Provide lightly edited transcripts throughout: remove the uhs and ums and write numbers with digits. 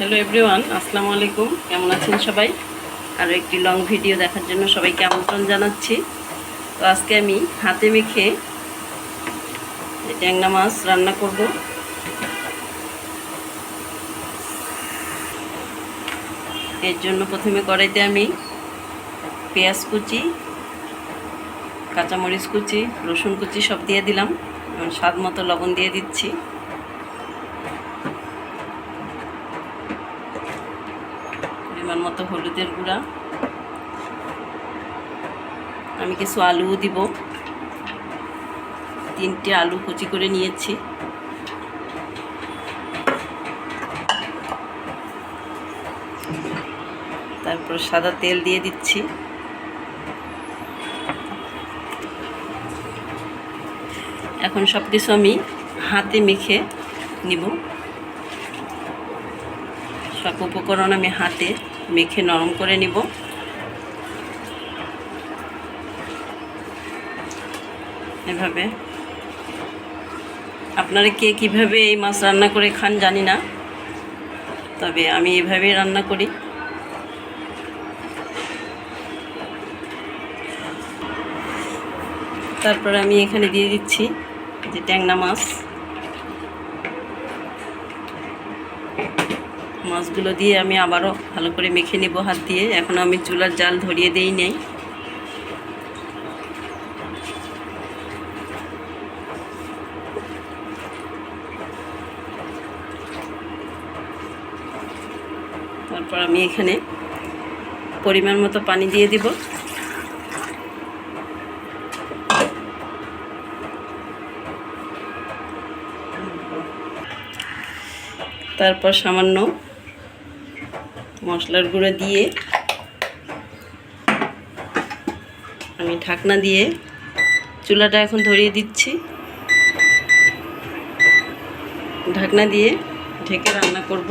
Hello everyone, আসসালামু আলাইকুম। কেমন আছেন সবাই? আর একটি লং ভিডিও দেখার জন্য সবাইকে আমন্ত্রণ জানাচ্ছি। তো আজকে আমি হাতে মেখে ট্যাংরা মাছ রান্না করব। এর জন্য প্রথমে কড়াইতে আমি পেঁয়াজ কুচি, কাঁচামরিচ কুচি, রসুন কুচি সব দিয়ে দিলাম। স্বাদ মতো লবণ দিয়ে দিচ্ছি। পরিমাণ মতো হলুদের গুঁড়া। আমি কিছু আলুও দিব। 3টে আলু কুচি করে নিয়েছি। তারপর সাদা তেল দিয়ে দিচ্ছি। এখন সব কিছু আমি হাতে মেখে নিব। সব উপকরণ আমি হাতে মেখে নরম করে নিব। এভাবে আপনারা কে কীভাবে এই মাছ রান্না করে খান জানি না, তবে আমি এভাবেই রান্না করি। তারপর আমি এখানে দিয়ে দিচ্ছি যে ট্যাংরা মাছগুলো দিয়ে আমি আবারও ভালো করে মেখে নেব হাত দিয়ে। এখন আমি চুলার জাল ধরিয়ে দেই নাই। তারপর আমি এখানে পরিমাণ মতো পানি দিয়ে দিব। তারপর সামান্য মশলার গুঁড়ো দিয়ে আমি ঢাকনা দিয়ে চুলাটা এখন ধরিয়ে দিচ্ছি। ঢাকনা দিয়ে ঢেকে রান্না করব।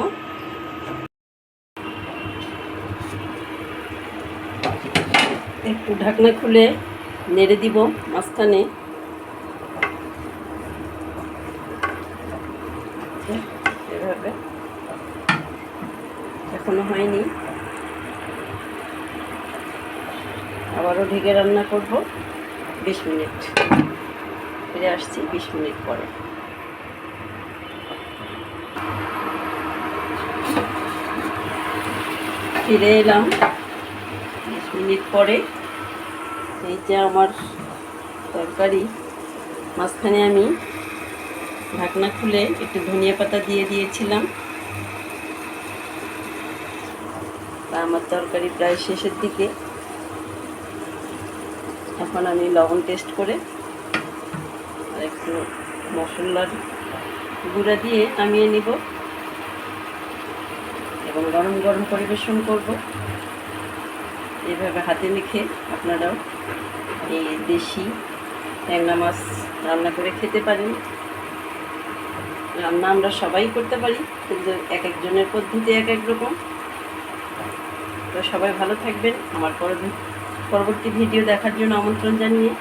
একটু ঢাকনা খুলে নেড়ে দিব মাঝখানে। এভাবে এখনো হয়নি, আবারও ঢেকে রান্না করব 20 মিনিট। ফিরে আসছি 20 মিনিট পরে। ফিরে এলাম 20 মিনিট পরে। এই যে আমার তরকারি, মাঝখানে আমি ঢাকনা খুলে একটু ধনিয়া পাতা দিয়ে দিয়েছিলাম। তা আমার তরকারি প্রায় শেষের দিকে। এখন আমি লবণ টেস্ট করে আর একটু মশলার গুঁড়া দিয়ে নামিয়ে নিব এবং গরম গরম পরিবেশন করব। এইভাবে হাতে মেখে আপনারাও এই দেশি ট্যাংরা মাছ রান্না করে খেতে পারেন। রান্না আমরা সবাই করতে পারি, কিন্তু এক একজনের পদ্ধতি এক এক রকম। তো সবাই ভালো থাকবেন। আমার পরবর্তী ভিডিও দেখার জন্য আমন্ত্রণ জানিয়ে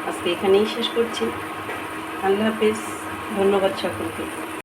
আজকে এখানেই শেষ করছি। আল্লাহ হাফেজ। ধন্যবাদ সকলকে।